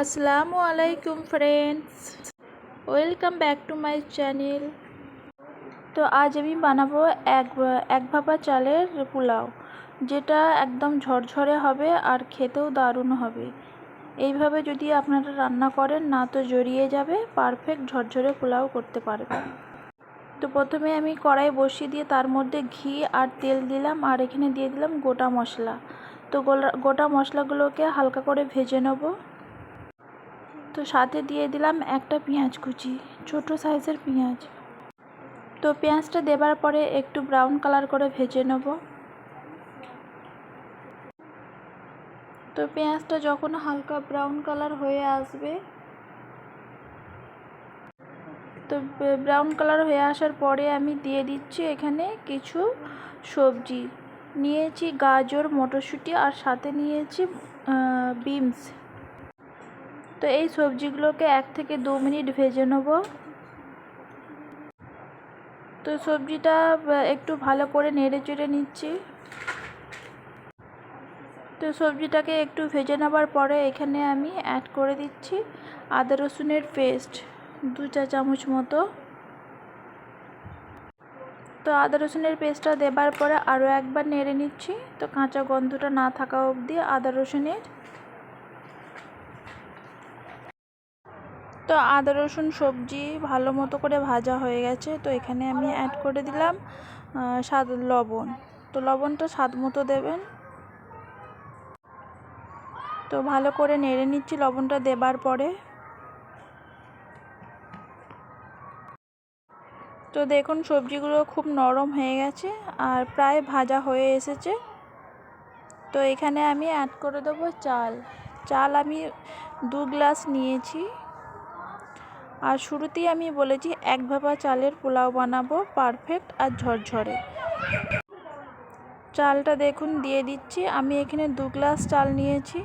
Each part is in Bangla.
আসসালামু আলাইকুম friends, welcome back to my channel. তো আজ আমি বানাবো এক ভাপা চালের পোলাও, যেটা একদম ঝরঝরে হবে আর খেতেও দারুণ হবে। এইভাবে যদি আপনারা রান্না করেন না তো জড়িয়ে যাবে, পারফেক্ট ঝরঝরে পোলাও করতে পারবেন। তো প্রথমে আমি কড়াই বসিয়ে দিয়ে তার মধ্যে ঘি আর তেল দিলাম, আর এখানে দিয়ে দিলাম গোটা মশলা। তো গোটা মশলাগুলোকে হালকা করে ভেজে নেব। তো সাথে দিয়ে দিলাম একটা পেঁয়াজ কুচি, ছোট সাইজের পেঁয়াজ। তো পেঁয়াজটা দেবার পরে একটু ব্রাউন কালার করে ভেজে নেব। তো পেঁয়াজটা যখন হালকা ব্রাউন কালার হয়ে আসবে, তো ব্রাউন কালার হয়ে আসার পরে আমি দিয়ে দিচ্ছি এখানে কিছু সবজি নিয়েছি, গাজর, মটরশুঁটি আর সাথে নিয়েছি বিনস। তো এই সবজিগুলোকে 1 থেকে 2 মিনিট ভেজে নেব। তো সবজিটা একটু ভালো করে নেড়ে চেড়ে নিচ্ছি। তো সবজিটাকে একটু ভেজে নেবার পরে এখানে আমি অ্যাড করে দিচ্ছি আদা রসুনের পেস্ট 2 চা চামচ মতো। তো আদা রসুনের পেস্টটা দেবার পরে আরও একবার নেড়ে নিচ্ছি, তো কাঁচা গন্ধটা না থাকা অবধি আদা রসুনের। তো আদা রসুন সবজি ভালো মতো করে ভাজা হয়ে গেছে। তো এখানে আমি অ্যাড করে দিলাম স্বাদ লবণ। তো লবণটা স্বাদ মতো দেবেন। তো ভালো করে নেড়ে নিচ্ছি লবণটা দেবার পরে। তো দেখুন সবজিগুলো খুব নরম হয়ে গেছে আর প্রায় ভাজা হয়ে এসেছে। তো এখানে আমি অ্যাড করে দেবো চাল আমি 2 গ্লাস নিয়েছি। আর শুরুতেই আমি বলেছি এক ভাপা চালের পোলাও বানাবো, পারফেক্ট আর ঝরঝরে। চালটা দেখুন দিয়ে দিচ্ছি। আমি এখানে 2 গ্লাস চাল নিয়েছি।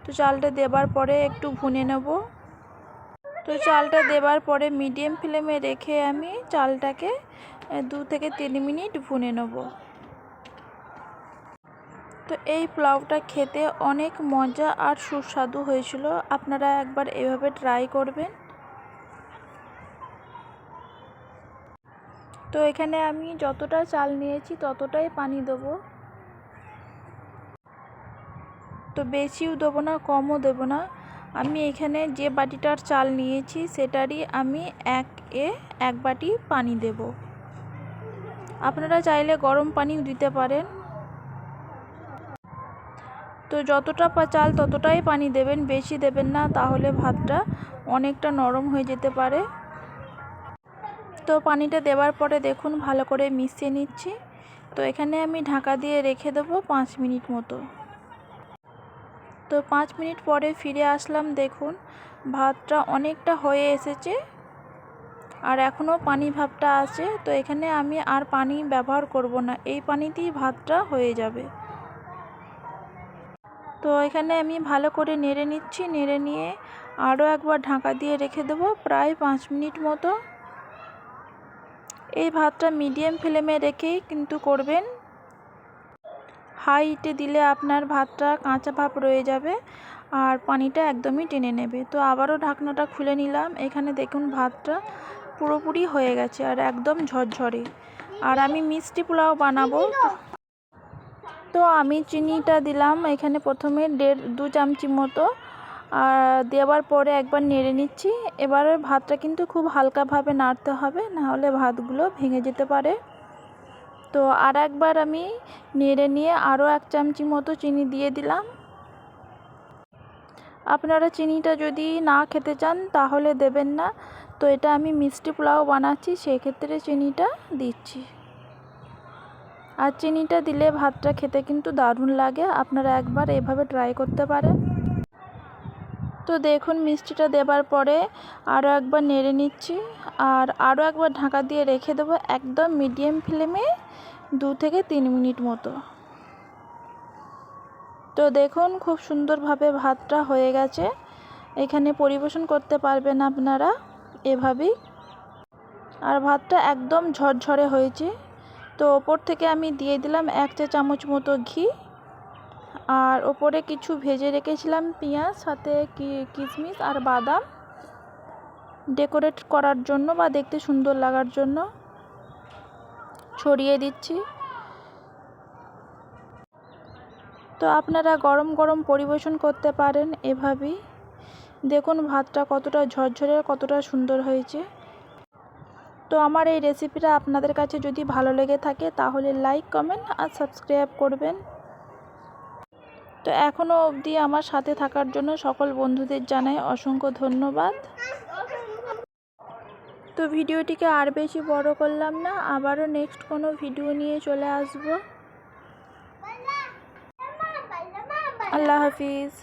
তো চালটা দেবার পরে একটু ভুনে নেব। তো চালটা দেবার পরে মিডিয়াম ফ্লেমে রেখে আমি চালটাকে 2 থেকে 3 মিনিট ভুনে নেব। তো এই পোলাওটা খেতে অনেক মজা আর সুস্বাদু হয়েছিল। আপনারা একবার এভাবে ট্রাই করবেন। তো এখানে আমি যতটা চাল নিয়েছি ততটাই পানি দেবো। তো বেশিও দেবো না, কমও দেবো না। আমি এখানে যে বাটিটার চাল নিয়েছি সেটারই আমি এক বাটি পানি দেব। আপনারা চাইলে গরম পানিও দিতে পারেন। তো যতটা চাল ততটাই পানি দেবেন, বেশি দেবেন না, তাহলে ভাতটা অনেকটা নরম হয়ে যেতে পারে। তো পানিটা দেওয়ার পরে দেখুন ভালো করে মিশিয়ে নিচ্ছি। তো এখানে আমি ঢাকা দিয়ে রেখে দেবো 5 মিনিট মতো। তো 5 মিনিট পরে ফিরে আসলাম। দেখুন ভাতটা অনেকটা হয়ে এসেছে আর এখনও পানি ভাবটা আছে। তো এখানে আমি আর পানি ব্যবহার করব না, এই পানিতেই ভাতটা হয়ে যাবে। তো এখানে আমি ভালো করে নেড়ে নিচ্ছি। নেড়ে নিয়ে আরও একবার ঢাকা দিয়ে রেখে দেবো প্রায় 5 মিনিট মতো। এই ভাতটা মিডিয়াম ফ্লেমে রেখেই কিন্তু করবেন। হাই হিটে দিলে আপনার ভাতটা কাঁচা ভাব রয়ে যাবে আর পানিটা একদমই টেনে নেবে। তো আবারও ঢাকনাটা খুলে নিলাম। এখানে দেখুন ভাতটা পুরোপুরি হয়ে গেছে আর একদম ঝরঝরে। আর আমি মিষ্টি পোলাও বানাবো। তো আমি চিনিটা দিলাম এখানে প্রথমে 2 চামচি মতো, আর দেওয়ার পরে একবার নেড়ে নিচ্ছি। এবারে ভাতটা কিন্তু খুব হালকাভাবে নাড়তে হবে, নাহলে ভাতগুলো ভেঙে যেতে পারে। তো আর একবার আমি নেড়ে নিয়ে আরও 1 চামচি মতো চিনি দিয়ে দিলাম। আপনারা চিনিটা যদি না খেতে চান তাহলে দেবেন না। তো এটা আমি মিষ্টি পোলাও বানাচ্ছি, সেক্ষেত্রে চিনিটা দিচ্ছি। আর চিনিটা দিলে ভাতটা খেতে কিন্তু দারুণ লাগে। আপনারা একবার এভাবে ট্রাই করতে পারেন। তো দেখুন মিষ্টিটা দেবার পরে আরও একবার নেড়ে নিচ্ছি আর আরও একবার ঢাকা দিয়ে রেখে দেবো একদম মিডিয়াম ফ্লেমে 2 থেকে 3 মিনিট মতো। তো দেখুন খুব সুন্দরভাবে ভাতটা হয়ে গেছে। এখানে পরিবেশন করতে পারবেন আপনারা এভাবেই। আর ভাতটা একদম ঝরঝরে হয়েছে। তো ওপর থেকে আমি দিয়ে দিলাম 1 চা চামচ মতো ঘি আর ওপরে কিছু ভেজে রেখেছিলাম পেঁয়াজ, সাথে কিশমিশ আর বাদাম ডেকোরেট করার জন্য বা দেখতে সুন্দর লাগার জন্য ছড়িয়ে দিচ্ছি। তো আপনারা গরম গরম পরিবেশন করতে পারেন এভাবেই। দেখুন ভাতটা কতটা ঝরঝরে, কতটা সুন্দর হয়েছে। তো আমার এই রেসিপিটা আপনাদের কাছে যদি ভালো লেগে থাকে তাহলে লাইক, কমেন্ট আর সাবস্ক্রাইব করবেন। তো এখনও অবধি আমার সাথে থাকার জন্য সকল বন্ধুদের জানাই অসংখ্য ধন্যবাদ। তো ভিডিওটিকে আর বেশি বড় করলাম না, আবারও নেক্সট কোনো ভিডিও নিয়ে চলে আসব। আল্লাহ হাফিজ।